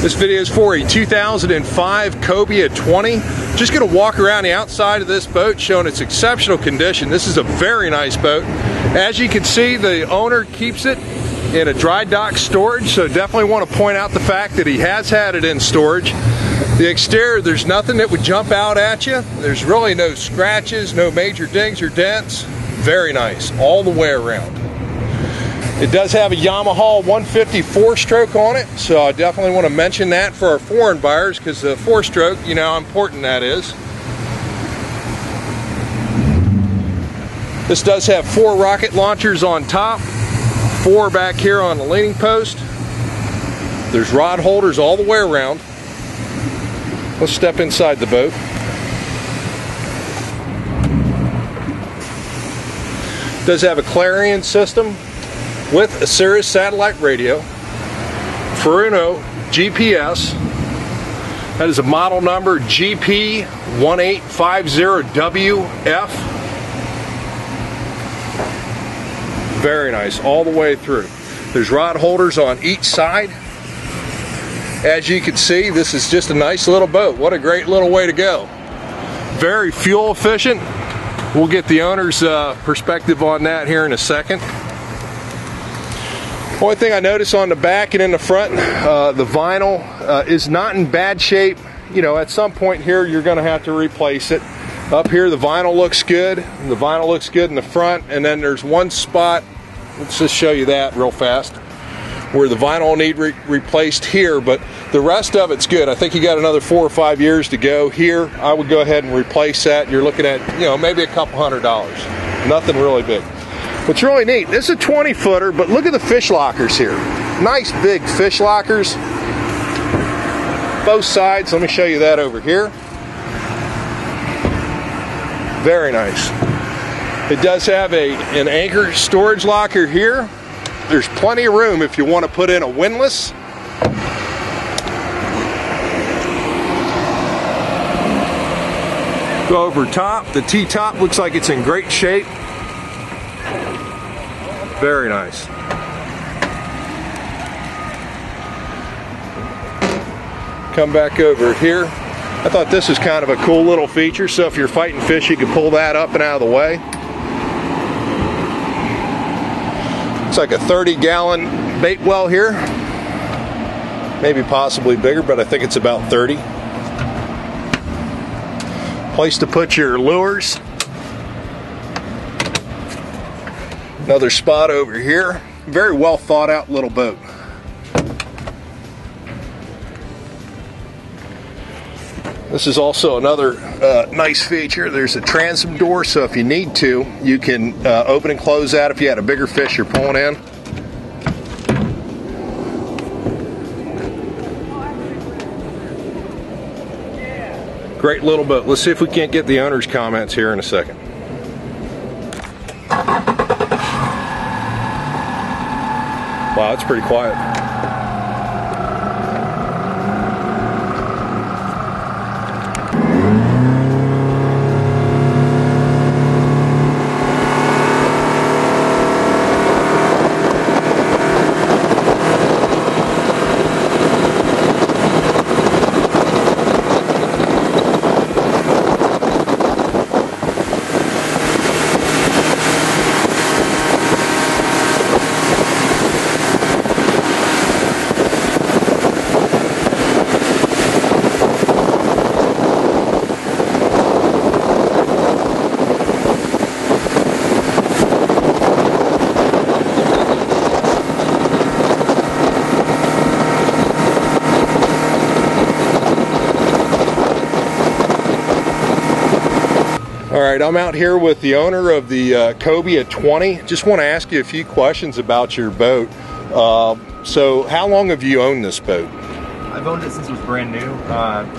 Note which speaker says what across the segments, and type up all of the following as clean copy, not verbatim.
Speaker 1: This video is for a 2005 Cobia 20. Just going to walk around the outside of this boat showing its exceptional condition. This is a very nice boat. As you can see, the owner keeps it in a dry dock storage, so definitely want to point out the fact that he has had it in storage. The exterior, there's nothing that would jump out at you. There's really no scratches, no major dings or dents. Very nice all the way around. It does have a Yamaha 150 4-stroke on it, so I definitely want to mention that for our foreign buyers, because the 4-stroke, you know how important that is. This does have 4 rocket launchers on top, 4 back here on the leaning post. There's rod holders all the way around. Let's step inside the boat. It does have a Clarion system with a Sirius satellite radio, Furuno GPS. That is a model number GP1850WF. Very nice all the way through. There's rod holders on each side. As you can see, this is just a nice little boat. What a great little way to go. Very fuel efficient. We'll get the owner's perspective on that here in a second. Only thing I notice on the back and in the front, the vinyl is not in bad shape. You know, at some point here you're going to have to replace it. Up here the vinyl looks good. The vinyl looks good in the front, and then there's one spot, let's just show you that real fast, where the vinyl will need replaced here, but the rest of it's good. I think you got another 4 or 5 years to go here. I would go ahead and replace that. You're looking at, you know, maybe a couple $100. Nothing really big. What's really neat, this is a 20-footer, but look at the fish lockers here. Nice big fish lockers. Both sides. Let me show you that over here. Very nice. It does have an anchor storage locker here. There's plenty of room if you want to put in a windlass. Go over top. The T-top looks like it's in great shape. Very nice. Come back over here. I thought this was kind of a cool little feature, so if you're fighting fish, you can pull that up and out of the way. It's like a 30-gallon bait well here. Maybe possibly bigger, but I think it's about 30. Place to put your lures. Another spot over here. Very well thought out little boat. This is also another nice feature. There's a transom door, so if you need to, you can open and close that if you had a bigger fish you're pulling in. Great little boat. Let's see if we can't get the owner's comments here in a second. Wow, it's pretty quiet. Alright, I'm out here with the owner of the Cobia 20. Just want to ask you a few questions about your boat. So how long have you owned this boat?
Speaker 2: I've owned it since it was brand new.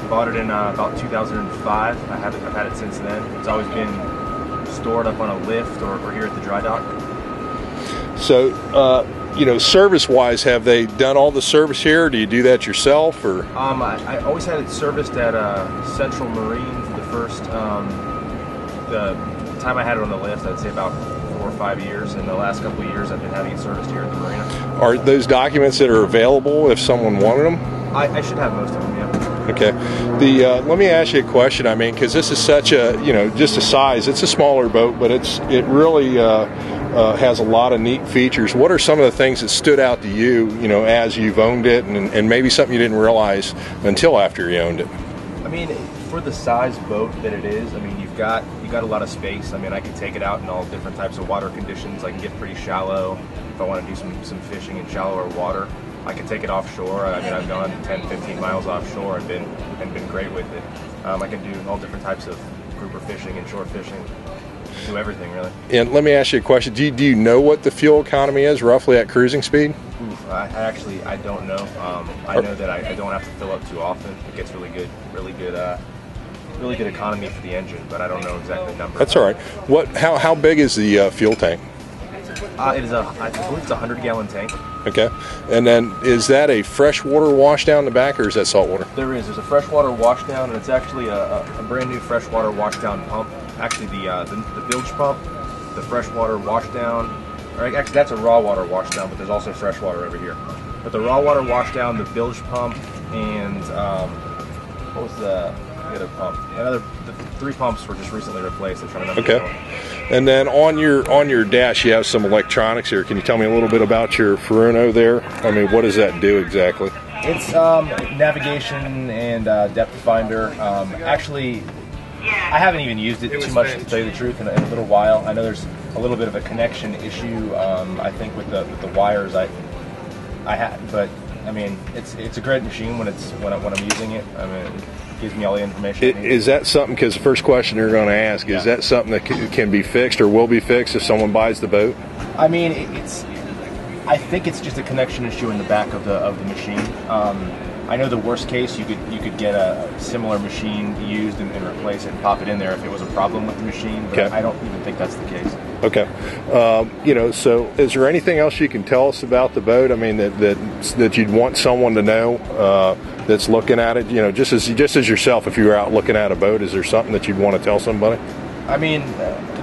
Speaker 2: Bought it in about 2005. I've had it since then. It's always been stored up on a lift or here at the dry dock.
Speaker 1: So, you know, service-wise, have they done all the service here? Do you do that yourself, or?
Speaker 2: I always had it serviced at Central Marine for the first, the time I had it on the lift, I'd say about 4 or 5 years. In the last couple of years, I've been having it serviced here at the marina.
Speaker 1: Are those documents that are available if someone wanted them?
Speaker 2: I should have most of them, yeah.
Speaker 1: Okay. Let me ask you a question. I mean, because this is such a, just a size. It's a smaller boat, but it really has a lot of neat features. What are some of the things that stood out to you, as you've owned it, and maybe something you didn't realize until after you owned it?
Speaker 2: I mean, for the size boat that it is, I mean, you've got a lot of space. I mean, I can take it out in all different types of water conditions. I can get pretty shallow if I want to do some fishing in shallower water. I can take it offshore. I mean, I've gone 10, 15 miles offshore and been great with it. I can do all different types of grouper fishing and shore fishing. Do everything, really.
Speaker 1: And let me ask you a question. Do you know what the fuel economy is roughly at cruising speed?
Speaker 2: I don't know. I know that I don't have to fill up too often. It gets really good economy for the engine, but I don't know exactly the number.
Speaker 1: That's all right. How big is the fuel tank?
Speaker 2: It is I believe it's a 100-gallon tank.
Speaker 1: Okay. And then is that a freshwater washdown in the back, or is that saltwater?
Speaker 2: There's a freshwater washdown, and it's actually a brand new freshwater washdown pump. Actually, the bilge pump, the freshwater washdown, or actually that's a raw water washdown, but there's also freshwater over here. But the raw water washdown, the bilge pump, and what was the other pump? The 3 pumps were just recently replaced. I'm trying to remember.
Speaker 1: Okay. And then on your dash, you have some electronics here. Can you tell me a little bit about your Furuno there? I mean, what does that do exactly?
Speaker 2: It's navigation and depth finder. Actually, I haven't even used it too much, to tell you the truth, in a little while. I know there's a little bit of a connection issue. I think with the wires. But I mean, it's a great machine when I'm using it. I mean, it gives me all the information.
Speaker 1: Is that something? Because the first question you're going to ask is that something that can be fixed or will be fixed if someone buys the boat?
Speaker 2: I mean, I think it's just a connection issue in the back of the machine. I know the worst case, you could get a similar machine used and replace it and pop it in there if it was a problem with the machine. But okay. I don't even think that's the case.
Speaker 1: Okay. So is there anything else you can tell us about the boat? I mean, that you'd want someone to know that's looking at it. Just as yourself, if you were out looking at a boat, is there something that you'd want to tell somebody?
Speaker 2: I mean,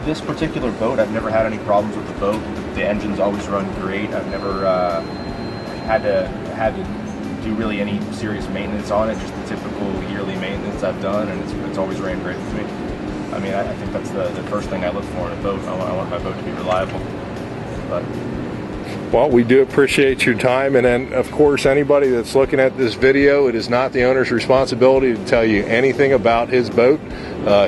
Speaker 2: this particular boat, I've never had any problems with the boat. The engine's always run great. I've never had to do really any serious maintenance on it. Just the typical yearly maintenance I've done, and it's always ran great for me. I mean, I think that's the first thing I look for in a boat. I want my boat to be reliable.
Speaker 1: Well, we do appreciate your time, and then, of course, anybody that's looking at this video, it is not the owner's responsibility to tell you anything about his boat.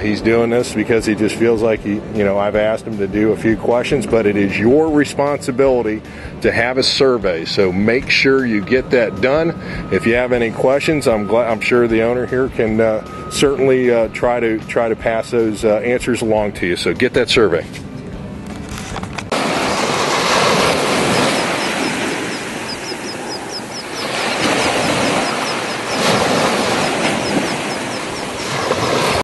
Speaker 1: He's doing this because he just feels like I've asked him to do a few questions, but it is your responsibility to have a survey. So make sure you get that done. If you have any questions, I'm sure the owner here can certainly try to pass those answers along to you. So get that survey.